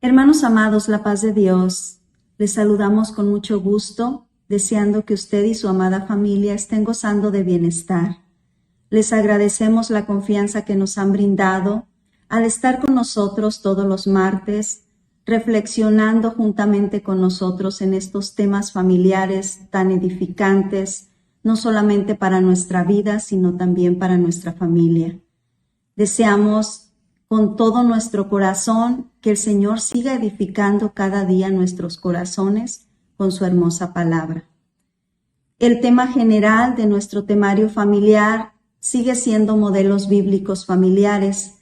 Hermanos amados, la paz de Dios. Les saludamos con mucho gusto, deseando que usted y su amada familia estén gozando de bienestar. Les agradecemos la confianza que nos han brindado al estar con nosotros todos los martes, reflexionando juntamente con nosotros en estos temas familiares tan edificantes, no solamente para nuestra vida, sino también para nuestra familia. Deseamos con todo nuestro corazón que el Señor siga edificando cada día nuestros corazones con su hermosa palabra. El tema general de nuestro temario familiar sigue siendo modelos bíblicos familiares,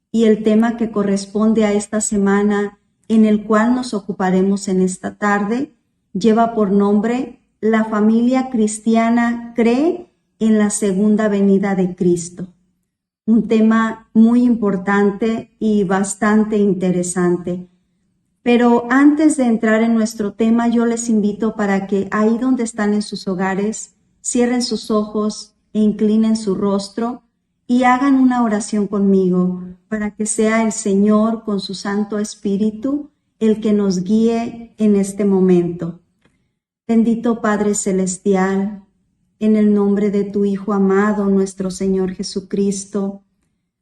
y el tema que corresponde a esta semana, en el cual nos ocuparemos en esta tarde, lleva por nombre La familia cristiana cree en la segunda venida de Cristo. Un tema muy importante y bastante interesante. Pero antes de entrar en nuestro tema, yo les invito para que ahí donde están en sus hogares, cierren sus ojos e inclinen su rostro y hagan una oración conmigo para que sea el Señor con su Santo Espíritu el que nos guíe en este momento. Bendito Padre Celestial, en el nombre de tu Hijo amado, nuestro Señor Jesucristo,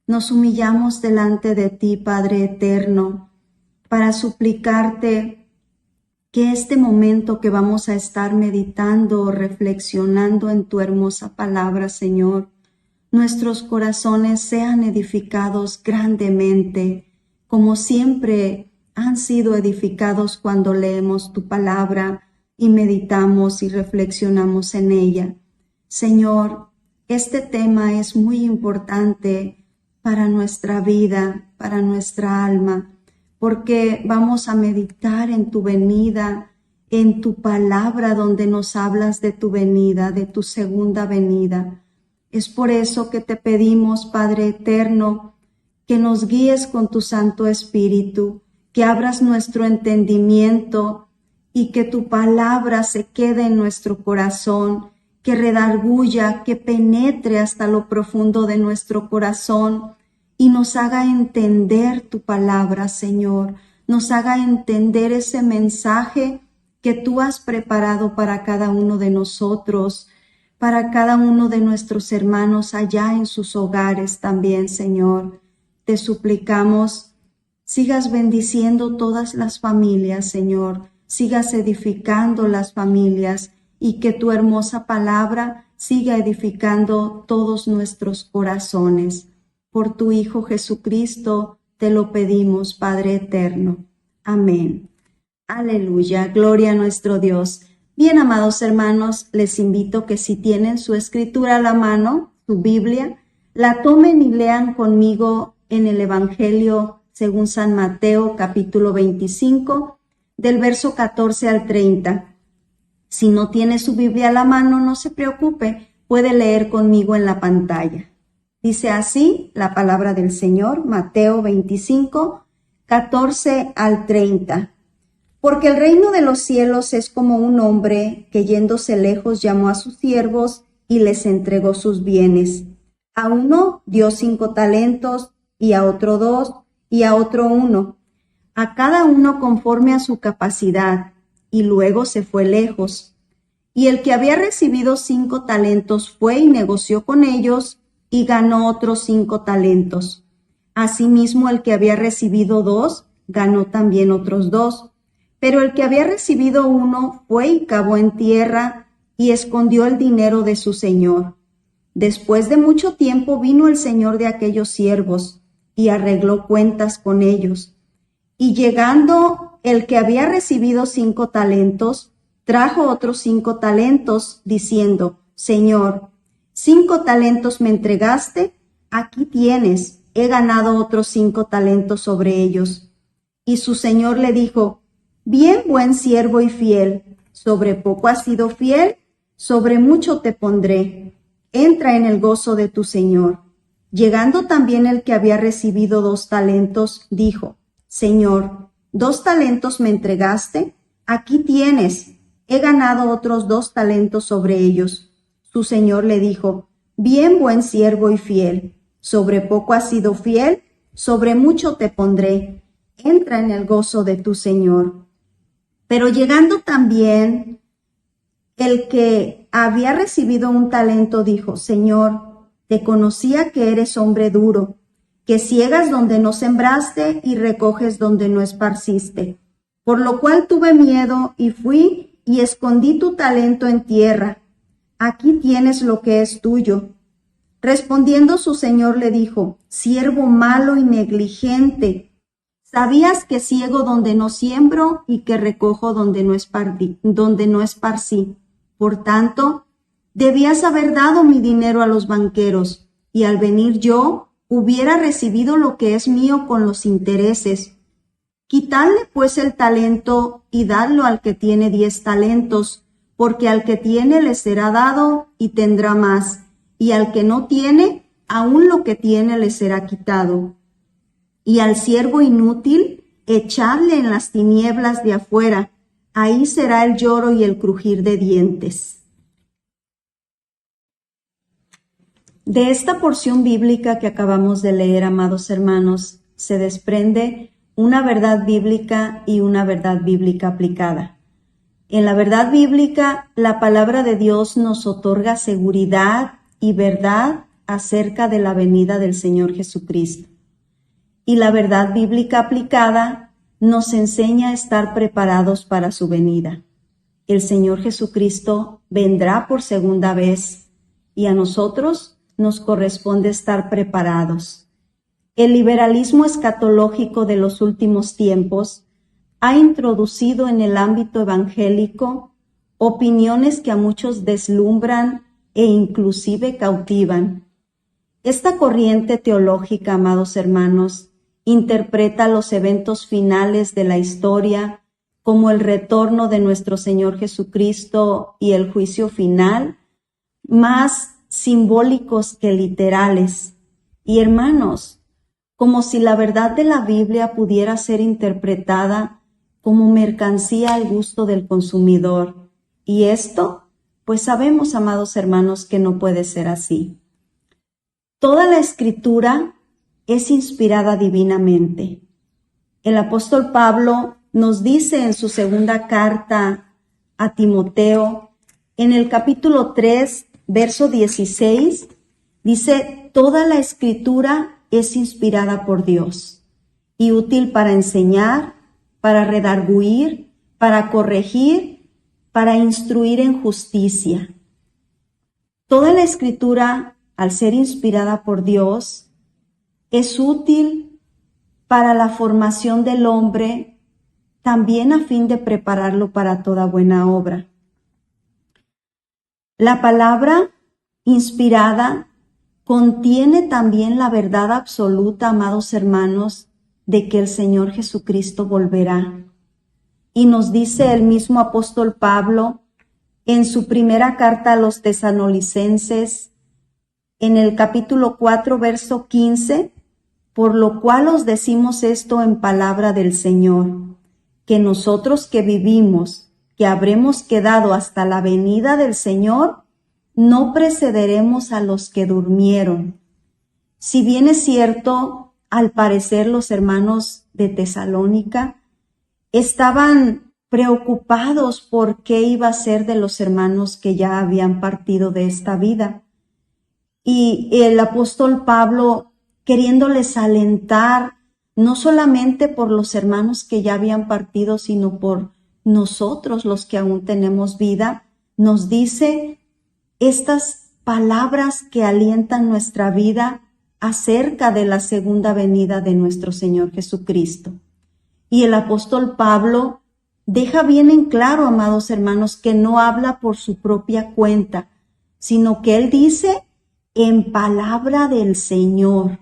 nos humillamos delante de ti, Padre eterno, para suplicarte que este momento que vamos a estar meditando o reflexionando en tu hermosa palabra, Señor, nuestros corazones sean edificados grandemente, como siempre han sido edificados cuando leemos tu palabra y meditamos y reflexionamos en ella. Señor, este tema es muy importante para nuestra vida, para nuestra alma, porque vamos a meditar en tu venida, en tu palabra donde nos hablas de tu venida, de tu segunda venida. Es por eso que te pedimos, Padre eterno, que nos guíes con tu Santo Espíritu, que abras nuestro entendimiento y que tu palabra se quede en nuestro corazón, que redarguya, que penetre hasta lo profundo de nuestro corazón y nos haga entender tu palabra, Señor, nos haga entender ese mensaje que tú has preparado para cada uno de nosotros, para cada uno de nuestros hermanos allá en sus hogares también, Señor. Te suplicamos, sigas bendiciendo todas las familias, Señor, sigas edificando las familias y que tu hermosa palabra siga edificando todos nuestros corazones. Por tu Hijo Jesucristo te lo pedimos, Padre eterno. Amén. Aleluya, gloria a nuestro Dios. Bien, amados hermanos, les invito que si tienen su escritura a la mano, su Biblia, la tomen y lean conmigo en el Evangelio según San Mateo, capítulo 25, del verso 14 al 30. Si no tiene su Biblia a la mano, no se preocupe, puede leer conmigo en la pantalla. Dice así la palabra del Señor, Mateo 25, 14 al 30. Porque el reino de los cielos es como un hombre que yéndose lejos llamó a sus siervos y les entregó sus bienes. A uno dio 5 talentos, y a otro 2, y a otro 1, a cada uno conforme a su capacidad, y luego se fue lejos. Y el que había recibido 5 talentos fue y negoció con ellos, y ganó otros 5 talentos. Asimismo, el que había recibido 2, ganó también otros 2. Pero el que había recibido 1 fue y cavó en tierra, y escondió el dinero de su señor. Después de mucho tiempo vino el señor de aquellos siervos, y arregló cuentas con ellos. Y llegando el que había recibido 5 talentos, trajo otros 5 talentos, diciendo: Señor, 5 talentos me entregaste, aquí tienes, he ganado otros 5 talentos sobre ellos. Y su señor le dijo: Bien, buen siervo y fiel, sobre poco has sido fiel, sobre mucho te pondré. Entra en el gozo de tu señor. Llegando también el que había recibido 2 talentos, dijo: Señor, 2 talentos me entregaste, aquí tienes, he ganado otros 2 talentos sobre ellos. Su señor le dijo: Bien, buen siervo y fiel, sobre poco has sido fiel, sobre mucho te pondré. entra en el gozo de tu Señor. Pero llegando también, el que había recibido un talento dijo: Señor, te conocía que eres hombre duro, que ciegas donde no sembraste y recoges donde no esparciste. Por lo cual tuve miedo y fui y escondí tu talento en tierra. Aquí tienes lo que es tuyo. Respondiendo su señor le dijo: Siervo malo y negligente, ¿sabías que ciego donde no siembro y que recojo donde no esparcí? Por tanto, debías haber dado mi dinero a los banqueros, y al venir yo hubiera recibido lo que es mío con los intereses. Quitadle pues el talento y dadlo al que tiene 10 talentos, porque al que tiene le será dado y tendrá más, y al que no tiene, aún lo que tiene le será quitado. Y al siervo inútil, echadle en las tinieblas de afuera, ahí será el lloro y el crujir de dientes. De esta porción bíblica que acabamos de leer, amados hermanos, se desprende una verdad bíblica y una verdad bíblica aplicada. En la verdad bíblica, la palabra de Dios nos otorga seguridad y verdad acerca de la venida del Señor Jesucristo. Y la verdad bíblica aplicada nos enseña a estar preparados para su venida. El Señor Jesucristo vendrá por segunda vez y a nosotros nos corresponde estar preparados. El liberalismo escatológico de los últimos tiempos ha introducido en el ámbito evangélico opiniones que a muchos deslumbran e inclusive cautivan. Esta corriente teológica, amados hermanos, interpreta los eventos finales de la historia como el retorno de nuestro Señor Jesucristo y el juicio final, más simbólicos que literales. Y hermanos, como si la verdad de la Biblia pudiera ser interpretada como mercancía al gusto del consumidor. Y esto, pues sabemos, amados hermanos, que no puede ser así. Toda la Escritura es inspirada divinamente. El apóstol Pablo nos dice en su segunda carta a Timoteo, en el capítulo 3, verso 16, dice: toda la Escritura es inspirada por Dios y útil para enseñar, para redarguir, para corregir, para instruir en justicia. Toda la Escritura, al ser inspirada por Dios, es útil para la formación del hombre, también a fin de prepararlo para toda buena obra. La palabra inspirada contiene también la verdad absoluta, amados hermanos, de que el Señor Jesucristo volverá. Y nos dice el mismo apóstol Pablo en su primera carta a los tesalonicenses, en el capítulo 4, verso 15, por lo cual os decimos esto en palabra del Señor, que nosotros que vivimos, que habremos quedado hasta la venida del Señor, no precederemos a los que durmieron. Si bien es cierto, al parecer los hermanos de Tesalónica estaban preocupados por qué iba a ser de los hermanos que ya habían partido de esta vida. Y el apóstol Pablo, queriéndoles alentar, no solamente por los hermanos que ya habían partido, sino por nosotros los que aún tenemos vida, nos dice estas palabras que alientan nuestra vida acerca de la segunda venida de nuestro Señor Jesucristo. Y el apóstol Pablo deja bien en claro, amados hermanos, que no habla por su propia cuenta, sino que él dice en palabra del Señor.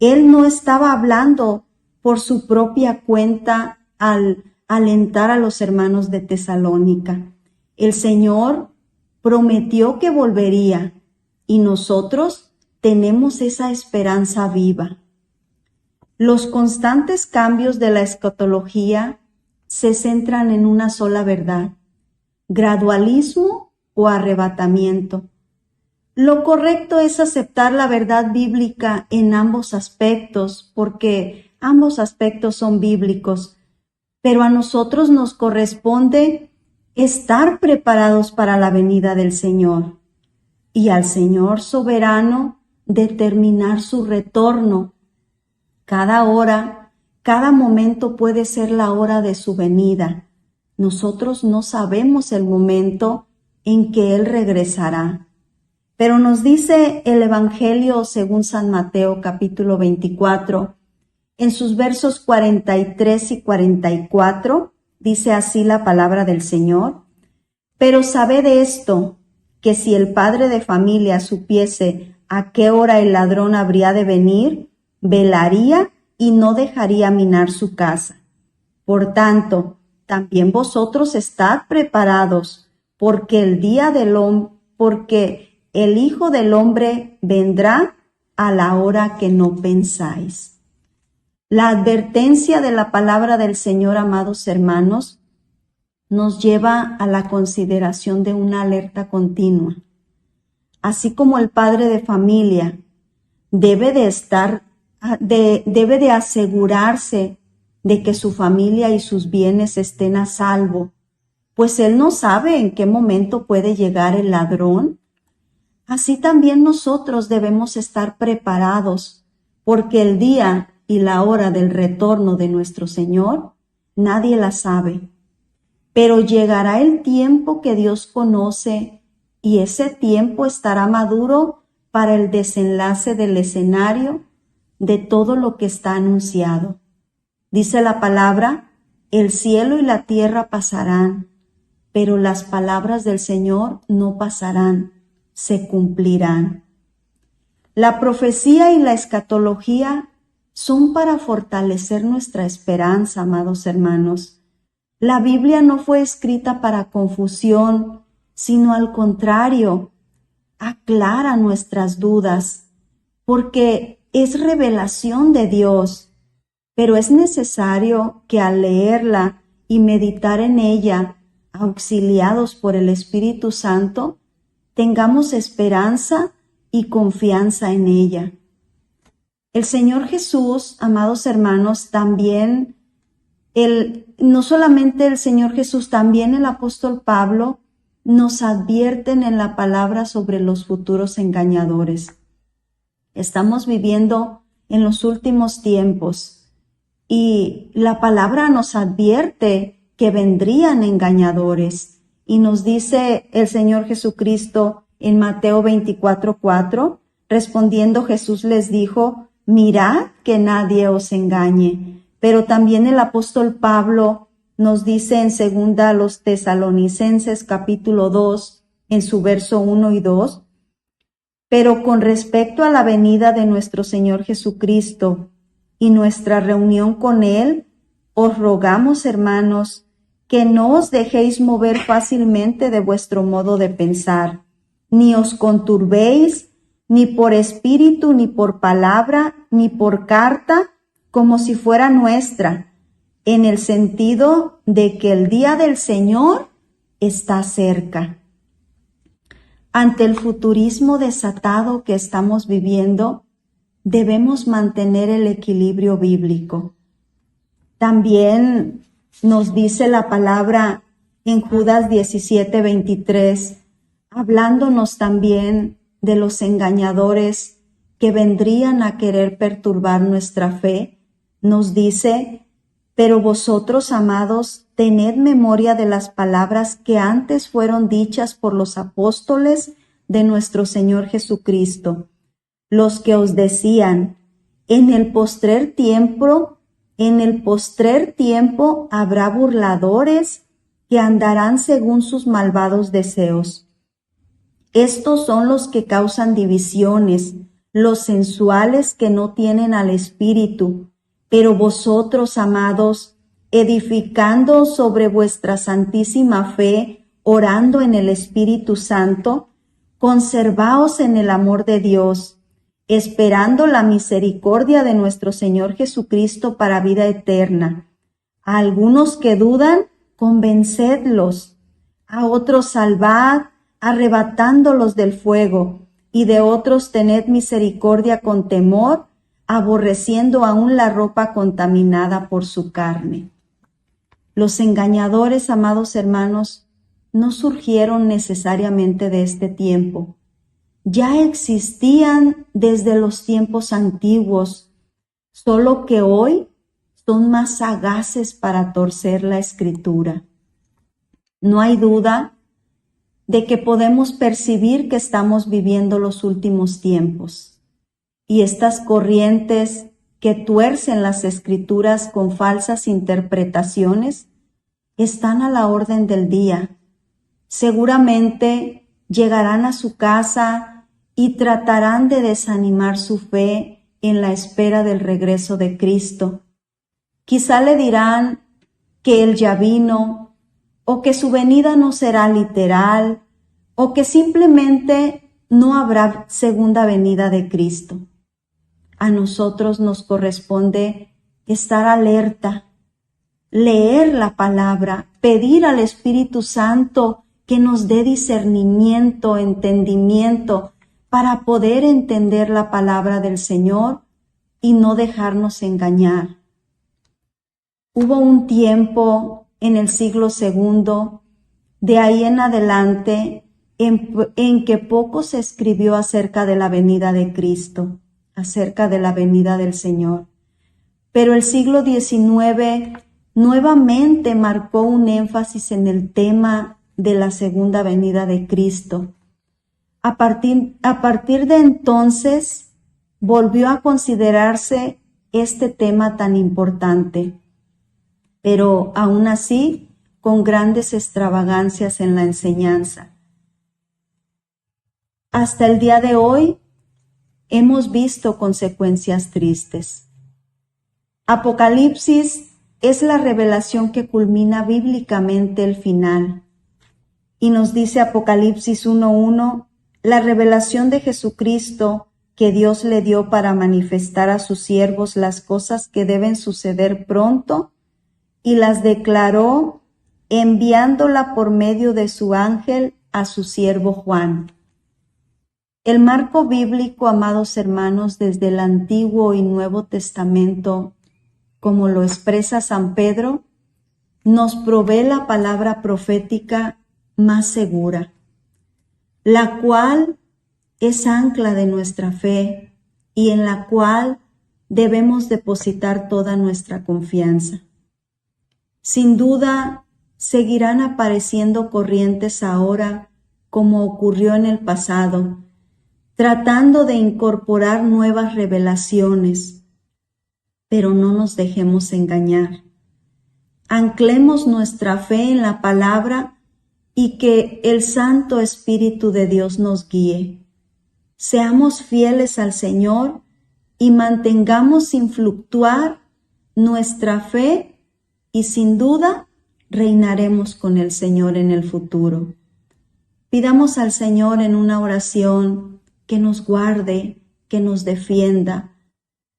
Él no estaba hablando por su propia cuenta al alentar a los hermanos de Tesalónica. El Señor prometió que volvería y nosotros tenemos esa esperanza viva. Los constantes cambios de la escatología se centran en una sola verdad: gradualismo o arrebatamiento. Lo correcto es aceptar la verdad bíblica en ambos aspectos, porque Ambos aspectos son bíblicos, pero a nosotros nos corresponde estar preparados para la venida del Señor y al Señor soberano determinar su retorno. Cada hora, cada momento puede ser la hora de su venida. Nosotros no sabemos el momento en que Él regresará. Pero nos dice el Evangelio según San Mateo capítulo 24, en sus versos 43 y 44, dice así la palabra del Señor: pero sabed esto, que si el padre de familia supiese a qué hora el ladrón habría de venir, velaría y no dejaría minar su casa. Por tanto, también vosotros estad preparados, porque el Hijo del Hombre vendrá a la hora que no pensáis. La advertencia de la palabra del Señor, amados hermanos, nos lleva a la consideración de una alerta continua. Así como el padre de familia debe de asegurarse de que su familia y sus bienes estén a salvo, pues él no sabe en qué momento puede llegar el ladrón. Así también nosotros debemos estar preparados, porque el día y la hora del retorno de nuestro Señor nadie la sabe. Pero llegará el tiempo que Dios conoce y ese tiempo estará maduro para el desenlace del escenario de todo lo que está anunciado. Dice la palabra: el cielo y la tierra pasarán, pero las palabras del Señor no pasarán, se cumplirán. La profecía y la escatología son para fortalecer nuestra esperanza, amados hermanos. La Biblia no fue escrita para confusión, sino al contrario, aclara nuestras dudas, porque es revelación de Dios. Pero es necesario que al leerla y meditar en ella, auxiliados por el Espíritu Santo, tengamos esperanza y confianza en ella. El Señor Jesús, amados hermanos, también no solamente el Señor Jesús, también el apóstol Pablo nos advierten en la palabra sobre los futuros engañadores. Estamos viviendo en los últimos tiempos y la palabra nos advierte que vendrían engañadores. Y nos dice el Señor Jesucristo en Mateo 24:4, respondiendo Jesús les dijo: mirad que nadie os engañe. Pero también el apóstol Pablo nos dice en segunda a los Tesalonicenses capítulo 2, en su verso 1 y 2, pero con respecto a la venida de nuestro Señor Jesucristo y nuestra reunión con Él, os rogamos, hermanos, que no os dejéis mover fácilmente de vuestro modo de pensar, ni os conturbéis, ni por espíritu, ni por palabra, ni por carta, como si fuera nuestra, en el sentido de que el día del Señor está cerca. Ante el futurismo desatado que estamos viviendo, debemos mantener el equilibrio bíblico. También nos dice la palabra en Judas 17:23, hablándonos también de los engañadores que vendrían a querer perturbar nuestra fe, nos dice: pero vosotros, amados, tened memoria de las palabras que antes fueron dichas por los apóstoles de nuestro Señor Jesucristo, los que os decían: en el postrer tiempo habrá burladores que andarán según sus malvados deseos. Estos son los que causan divisiones, los sensuales que no tienen al Espíritu. Pero vosotros, amados, edificando sobre vuestra santísima fe, orando en el Espíritu Santo, conservaos en el amor de Dios, esperando la misericordia de nuestro Señor Jesucristo para vida eterna. A algunos que dudan, convencedlos; a otros salvad, arrebatándolos del fuego; y de otros tened misericordia con temor, aborreciendo aún la ropa contaminada por su carne. Los engañadores, amados hermanos, no surgieron necesariamente de este tiempo. Ya existían desde los tiempos antiguos, solo que hoy son más sagaces para torcer la Escritura. No hay duda de que podemos percibir que estamos viviendo los últimos tiempos, y estas corrientes que tuercen las Escrituras con falsas interpretaciones están a la orden del día. Seguramente llegarán a su casa y tratarán de desanimar su fe en la espera del regreso de Cristo. Quizá le dirán que Él ya vino, o que su venida no será literal, o que simplemente no habrá segunda venida de Cristo. A nosotros nos corresponde estar alerta, leer la palabra, pedir al Espíritu Santo que nos dé discernimiento, entendimiento, para poder entender la palabra del Señor y no dejarnos engañar. Hubo un tiempo en el siglo II, de ahí en adelante, en que poco se escribió acerca de la venida de Cristo, acerca de la venida del Señor. Pero el siglo XIX nuevamente marcó un énfasis en el tema de la segunda venida de Cristo. A partir de entonces, volvió a considerarse este tema tan importante, pero aún así con grandes extravagancias en la enseñanza. Hasta el día de hoy hemos visto consecuencias tristes. Apocalipsis es la revelación que culmina bíblicamente el final. Y nos dice Apocalipsis 1:1, la revelación de Jesucristo que Dios le dio para manifestar a sus siervos las cosas que deben suceder pronto, y las declaró enviándola por medio de su ángel a su siervo Juan. El marco bíblico, amados hermanos, desde el Antiguo y Nuevo Testamento, como lo expresa San Pedro, nos provee la palabra profética más segura, la cual es ancla de nuestra fe y en la cual debemos depositar toda nuestra confianza. Sin duda, seguirán apareciendo corrientes ahora, como ocurrió en el pasado, tratando de incorporar nuevas revelaciones, pero no nos dejemos engañar. Anclemos nuestra fe en la palabra y que el Santo Espíritu de Dios nos guíe. Seamos fieles al Señor y mantengamos sin fluctuar nuestra fe y sin duda reinaremos con el Señor en el futuro. Pidamos al Señor en una oración que nos guarde, que nos defienda,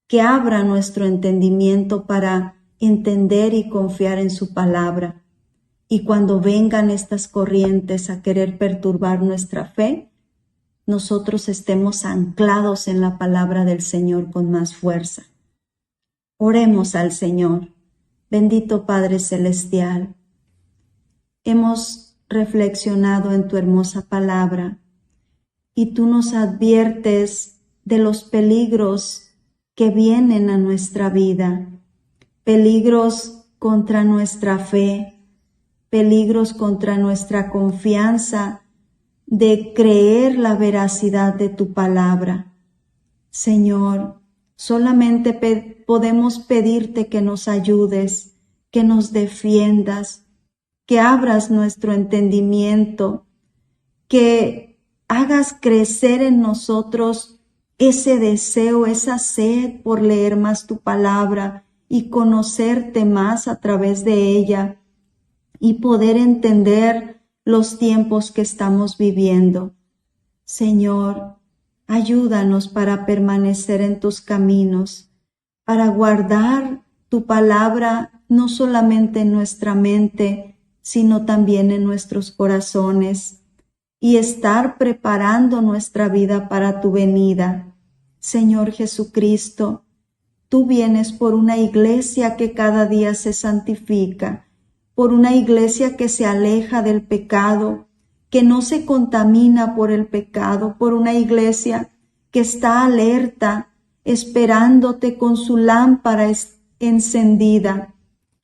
que abra nuestro entendimiento para entender y confiar en su palabra. Y cuando vengan estas corrientes a querer perturbar nuestra fe, nosotros estemos anclados en la palabra del Señor con más fuerza. Oremos al Señor. Bendito Padre Celestial, hemos reflexionado en tu hermosa palabra y tú nos adviertes de los peligros que vienen a nuestra vida, peligros contra nuestra fe, peligros contra nuestra confianza de creer la veracidad de tu palabra. Señor, solamente podemos pedirte que nos ayudes, que nos defiendas, que abras nuestro entendimiento, que hagas crecer en nosotros ese deseo, esa sed por leer más tu palabra y conocerte más a través de ella y poder entender los tiempos que estamos viviendo. Señor, ayúdanos para permanecer en tus caminos, para guardar tu palabra no solamente en nuestra mente, sino también en nuestros corazones, y estar preparando nuestra vida para tu venida. Señor Jesucristo, tú vienes por una iglesia que cada día se santifica, por una iglesia que se aleja del pecado, que no se contamina por el pecado, por una iglesia que está alerta, esperándote con su lámpara encendida.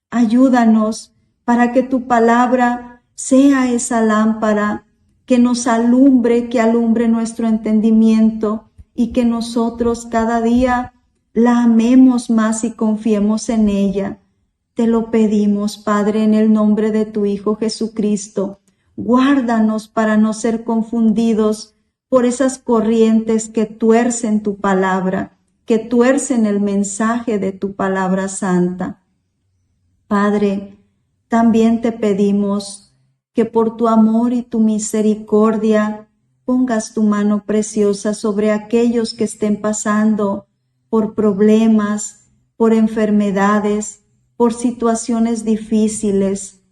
Ayúdanos para que tu palabra sea esa lámpara que nos alumbre, que alumbre nuestro entendimiento y que nosotros cada día la amemos más y confiemos en ella. Te lo pedimos, Padre, en el nombre de tu Hijo Jesucristo. Guárdanos para no ser confundidos por esas corrientes que tuercen tu palabra, que tuercen el mensaje de tu palabra santa. Padre, también te pedimos que por tu amor y tu misericordia pongas tu mano preciosa sobre aquellos que estén pasando por problemas, por enfermedades, por situaciones difíciles.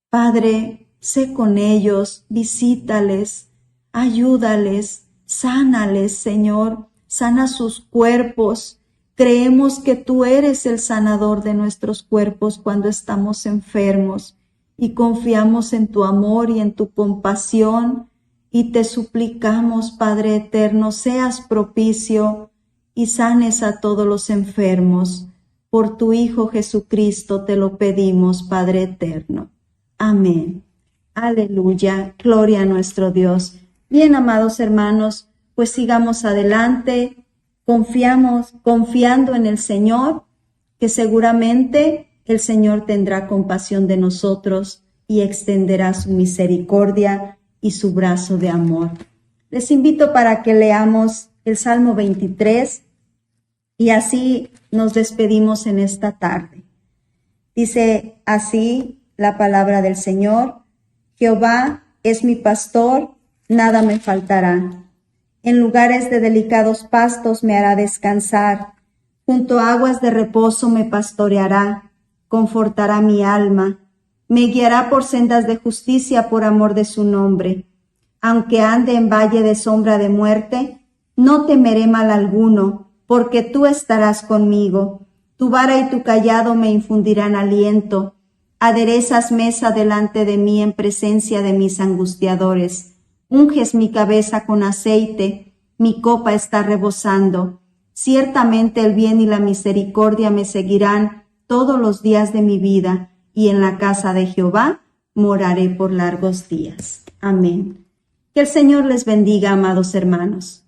Padre, sé con ellos, visítales, ayúdales, sánales, Señor, sana sus cuerpos. Creemos que tú eres el sanador de nuestros cuerpos cuando estamos enfermos y confiamos en tu amor y en tu compasión y te suplicamos, Padre eterno, seas propicio y sanes a todos los enfermos. Por tu Hijo Jesucristo te lo pedimos, Padre eterno. Amén. Aleluya. Gloria a nuestro Dios. Bien, amados hermanos, pues sigamos adelante. Confiando en el Señor, que seguramente el Señor tendrá compasión de nosotros y extenderá su misericordia y su brazo de amor. Les invito para que leamos el Salmo 23 y así nos despedimos en esta tarde. Dice así la palabra del Señor: Jehová es mi pastor, nada me faltará. En lugares de delicados pastos me hará descansar, junto a aguas de reposo me pastoreará, confortará mi alma, me guiará por sendas de justicia por amor de su nombre. Aunque ande en valle de sombra de muerte, no temeré mal alguno, porque tú estarás conmigo. Tu vara y tu cayado me infundirán aliento. Aderezas mesa delante de mí en presencia de mis angustiadores. Unges mi cabeza con aceite, mi copa está rebosando. Ciertamente el bien y la misericordia me seguirán todos los días de mi vida, y en la casa de Jehová moraré por largos días. Amén. Que el Señor les bendiga, amados hermanos.